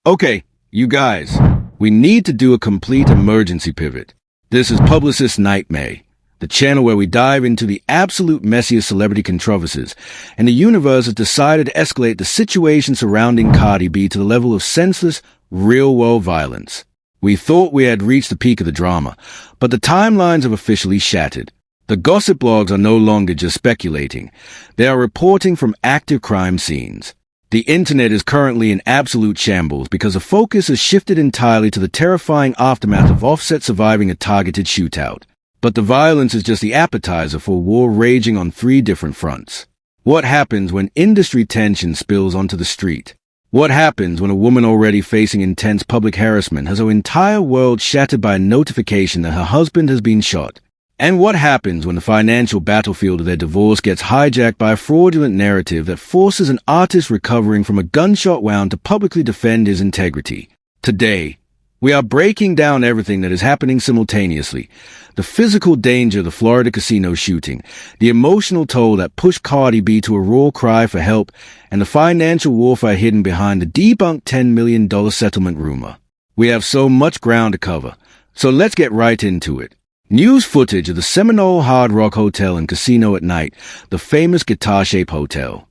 Okay, you guys, we need to do a complete emergency pivot. This is Publicists Nightmare, the channel where we dive into the absolute messiest celebrity controversies, and the universe has decided to escalate the situation surrounding Cardi B to the level of senseless, real-world violence. We thought we had reached the peak of the drama, but the timelines have officially shattered. The gossip blogs are no longer just speculating. They are reporting from active crime scenes. The internet is currently in absolute shambles because the focus has shifted entirely to the terrifying aftermath of Offset surviving a targeted shootout. But the violence is just the appetizer for a war raging on three different fronts. What happens when industry tension spills onto the street? What happens when a woman already facing intense public harassment has her entire world shattered by a notification that her husband has been shot? And what happens when the financial battlefield of their divorce gets hijacked by a fraudulent narrative that forces an artist recovering from a gunshot wound to publicly defend his integrity? Today, we are breaking down everything that is happening simultaneously. The physical danger of the Florida casino shooting, the emotional toll that pushed Cardi B to a raw cry for help, and the financial warfare hidden behind the debunked $10 million settlement rumor. We have so much ground to cover, so let's get right into it. News footage of the Seminole Hard Rock Hotel and Casino at night, the famous guitar-shaped hotel.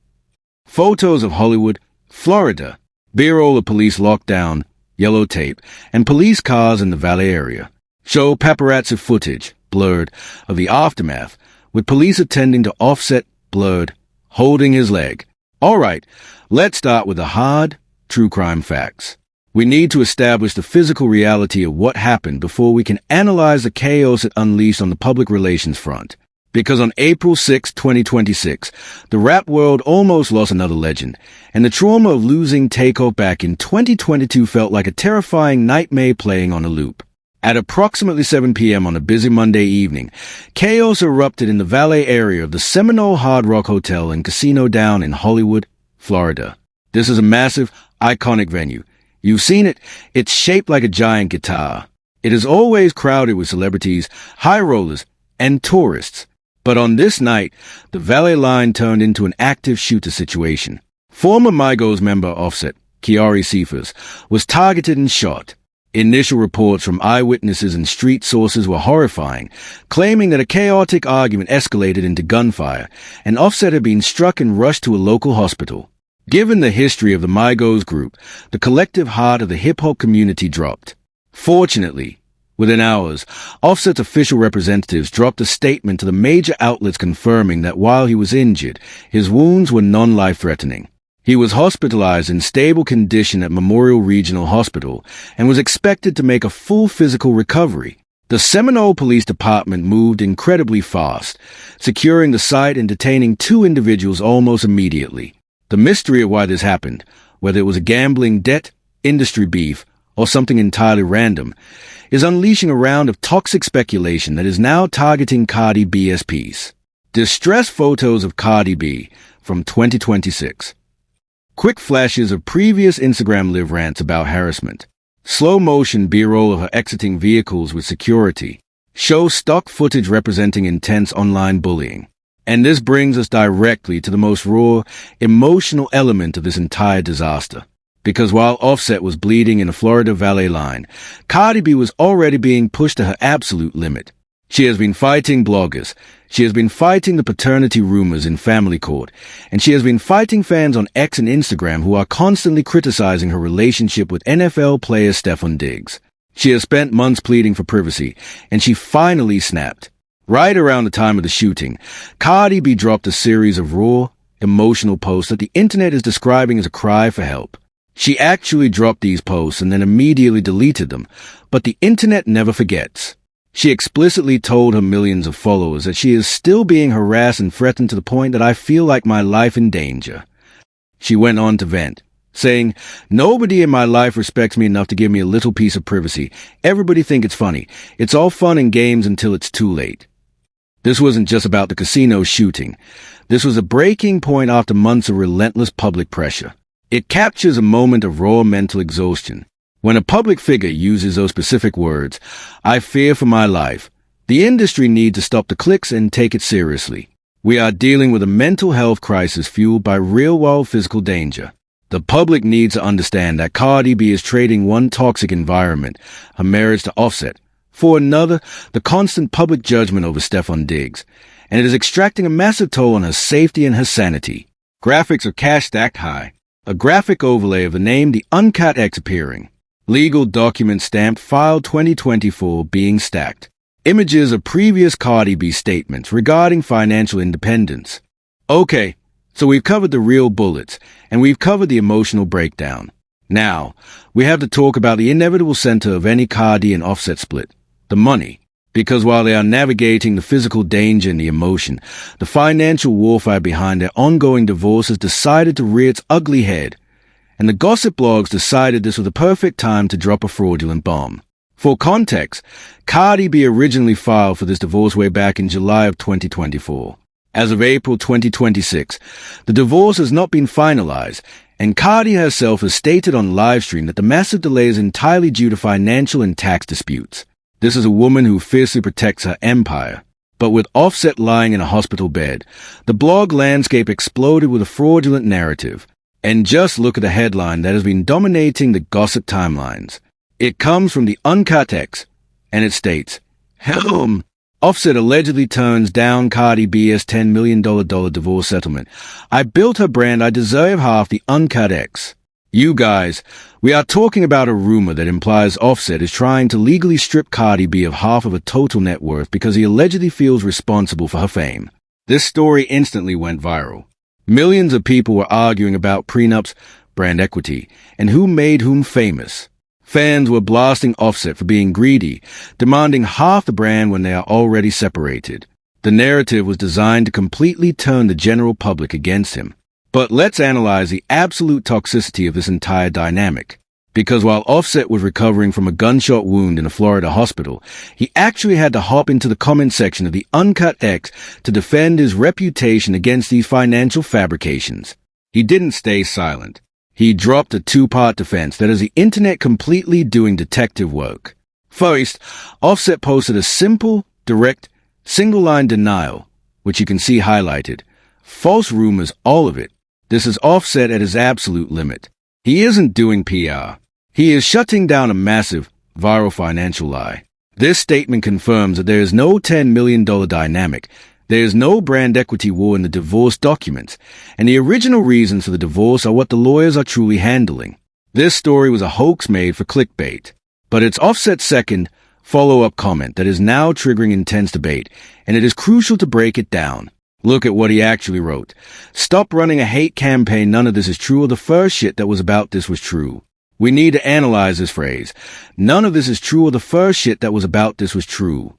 Photos of Hollywood, Florida, B-roll of police lockdown, yellow tape, and police cars in the valet area. Show paparazzi footage, blurred, of the aftermath, with police attending to Offset, blurred, holding his leg. All right, let's start with the hard, true crime facts. We need to establish the physical reality of what happened before we can analyze the chaos it unleashed on the public relations front. Because on April 6, 2026, the rap world almost lost another legend, and the trauma of losing Takeoff back in 2022 felt like a terrifying nightmare playing on a loop. At approximately 7 p.m. on a busy Monday evening, chaos erupted in the valet area of the Seminole Hard Rock Hotel and Casino down in Hollywood, Florida. This is a massive, iconic venue. You've seen it. It's shaped like a giant guitar. It is always crowded with celebrities, high rollers, and tourists. But on this night, the valet line turned into an active shooter situation. Former Migos member Offset, Kiari Cephas, was targeted and shot. Initial reports from eyewitnesses and street sources were horrifying, claiming that a chaotic argument escalated into gunfire, and Offset had been struck and rushed to a local hospital. Given the history of the Migos group, the collective heart of the hip-hop community dropped. Fortunately, within hours, Offset's official representatives dropped a statement to the major outlets confirming that while he was injured, his wounds were non-life-threatening. He was hospitalized in stable condition at Memorial Regional Hospital and was expected to make a full physical recovery. The Seminole Police Department moved incredibly fast, securing the site and detaining two individuals almost immediately. The mystery of why this happened, whether it was a gambling debt, industry beef, or something entirely random, is unleashing a round of toxic speculation that is now targeting Cardi B's piece. Distress photos of Cardi B from 2026. Quick flashes of previous Instagram live rants about harassment. Slow-motion B-roll of her exiting vehicles with security. Show stock footage representing intense online bullying. And this brings us directly to the most raw, emotional element of this entire disaster. Because while Offset was bleeding in a Florida valet line, Cardi B was already being pushed to her absolute limit. She has been fighting bloggers, she has been fighting the paternity rumors in family court, and she has been fighting fans on X and Instagram who are constantly criticizing her relationship with NFL player Stefon Diggs. She has spent months pleading for privacy, and she finally snapped. Right around the time of the shooting, Cardi B dropped a series of raw, emotional posts that the internet is describing as a cry for help. She actually dropped these posts and then immediately deleted them, but the internet never forgets. She explicitly told her millions of followers that she is still being harassed and threatened to the point that I feel like my life in danger. She went on to vent, saying, "Nobody in my life respects me enough to give me a little piece of privacy. Everybody think it's funny. It's all fun and games until it's too late." This wasn't just about the casino shooting. This was a breaking point after months of relentless public pressure. It captures a moment of raw mental exhaustion. When a public figure uses those specific words, "I fear for my life," the industry needs to stop the clicks and take it seriously. We are dealing with a mental health crisis fueled by real-world physical danger. The public needs to understand that Cardi B is trading one toxic environment, her marriage to Offset, for another, the constant public judgment over Stefon Diggs, and it is extracting a massive toll on her safety and her sanity. Graphics are cash stacked high. A graphic overlay of the name The Uncut X appearing. Legal document stamped File 2024 being stacked. Images of previous Cardi B statements regarding financial independence. Okay, so we've covered the real bullets, and we've covered the emotional breakdown. Now, we have to talk about the inevitable center of any Cardi and Offset split, the money. Because while they are navigating the physical danger and the emotion, the financial warfare behind their ongoing divorce has decided to rear its ugly head. And the gossip blogs decided this was the perfect time to drop a fraudulent bomb. For context, Cardi B originally filed for this divorce way back in July of 2024. As of April 2026, the divorce has not been finalized, and Cardi herself has stated on livestream that the massive delay is entirely due to financial and tax disputes. This is a woman who fiercely protects her empire. But with Offset lying in a hospital bed, the blog landscape exploded with a fraudulent narrative. And just look at the headline that has been dominating the gossip timelines. It comes from the Uncut X, and it states, Helm! Offset allegedly turns down Cardi B's $10 million divorce settlement. I built her brand, I deserve half the Uncut X. You guys, we are talking about a rumor that implies Offset is trying to legally strip Cardi B of half of her total net worth because he allegedly feels responsible for her fame. This story instantly went viral. Millions of people were arguing about prenups, brand equity, and who made whom famous. Fans were blasting Offset for being greedy, demanding half the brand when they are already separated. The narrative was designed to completely turn the general public against him. But let's analyze the absolute toxicity of this entire dynamic. Because while Offset was recovering from a gunshot wound in a Florida hospital, he actually had to hop into the comment section of the Uncut X to defend his reputation against these financial fabrications. He didn't stay silent. He dropped a two-part defense that has the internet completely doing detective work. First, Offset posted a simple, direct, single-line denial, which you can see highlighted. False rumors, all of it. This is Offset at his absolute limit. He isn't doing PR. He is shutting down a massive, viral financial lie. This statement confirms that there is no $10 million dynamic, there is no brand equity war in the divorce documents, and the original reasons for the divorce are what the lawyers are truly handling. This story was a hoax made for clickbait. But it's Offset's second, follow-up comment that is now triggering intense debate, and it is crucial to break it down. Look at what he actually wrote. Stop running a hate campaign, none of this is true, or the first shit that was about this was true. We need to analyze this phrase. None of this is true, or the first shit that was about this was true.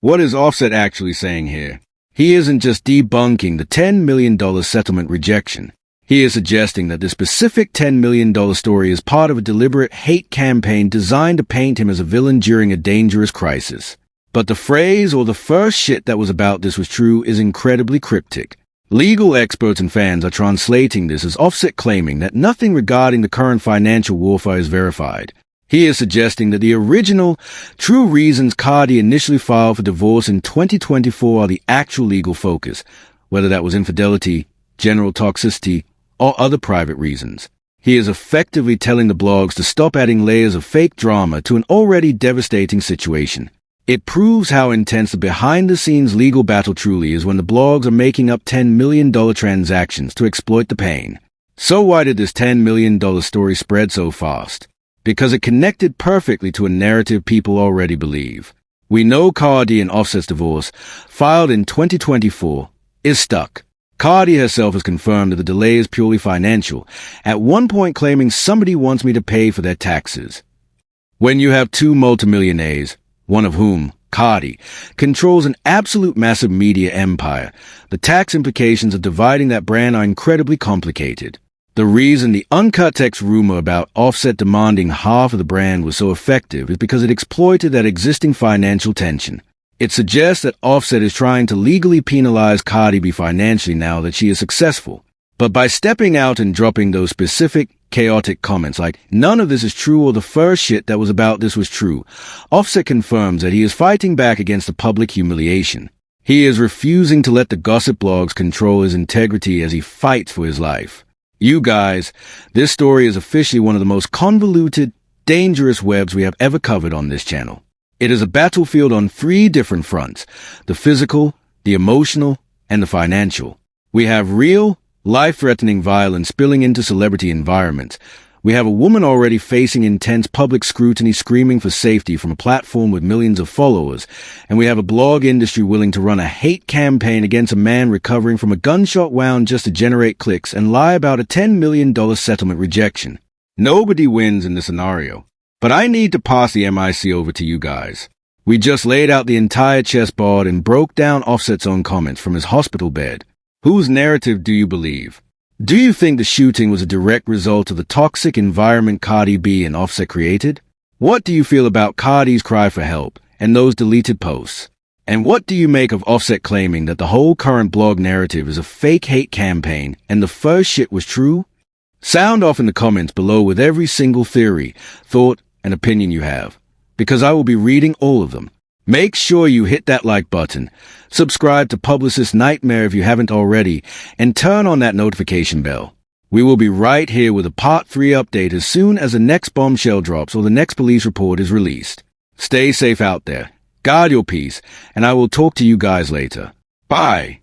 What is Offset actually saying here? He isn't just debunking the $10 million settlement rejection. He is suggesting that the specific $10 million story is part of a deliberate hate campaign designed to paint him as a villain during a dangerous crisis. But the phrase, or the first shit that was about this was true, is incredibly cryptic. Legal experts and fans are translating this as Offset claiming that nothing regarding the current financial warfare is verified. He is suggesting that the original, true reasons Cardi initially filed for divorce in 2024 are the actual legal focus, whether that was infidelity, general toxicity, or other private reasons. He is effectively telling the blogs to stop adding layers of fake drama to an already devastating situation. It proves how intense the behind-the-scenes legal battle truly is when the blogs are making up $10 million transactions to exploit the pain. So why did this $10 million story spread so fast? Because it connected perfectly to a narrative people already believe. We know Cardi and Offset's divorce, filed in 2024, is stuck. Cardi herself has confirmed that the delay is purely financial, at one point claiming somebody wants me to pay for their taxes. When you have two multimillionaires, one of whom, Cardi, controls an absolute massive media empire, the tax implications of dividing that brand are incredibly complicated. The reason the Uncut X rumor about Offset demanding half of the brand was so effective is because it exploited that existing financial tension. It suggests that Offset is trying to legally penalize Cardi B financially now that she is successful. But by stepping out and dropping those specific, chaotic comments like, none of this is true or the first shit that was about this was true, Offset confirms that he is fighting back against the public humiliation. He is refusing to let the gossip blogs control his integrity as he fights for his life. You guys, this story is officially one of the most convoluted, dangerous webs we have ever covered on this channel. It is a battlefield on 3 different fronts: the physical, the emotional, and the financial. We have real, life-threatening violence spilling into celebrity environments. We have a woman already facing intense public scrutiny screaming for safety from a platform with millions of followers. And we have a blog industry willing to run a hate campaign against a man recovering from a gunshot wound just to generate clicks and lie about a $10 million settlement rejection. Nobody wins in this scenario. But I need to pass the MIC over to you guys. We just laid out the entire chessboard and broke down Offset's own comments from his hospital bed. Whose narrative do you believe? Do you think the shooting was a direct result of the toxic environment Cardi B and Offset created? What do you feel about Cardi's cry for help and those deleted posts? And what do you make of Offset claiming that the whole current blog narrative is a fake hate campaign and the first shit was true? Sound off in the comments below with every single theory, thought, and opinion you have, because I will be reading all of them. Make sure you hit that like button, subscribe to Publicists Nightmare if you haven't already, and turn on that notification bell. We will be right here with a Part 3 update as soon as the next bombshell drops or the next police report is released. Stay safe out there, guard your peace, and I will talk to you guys later. Bye!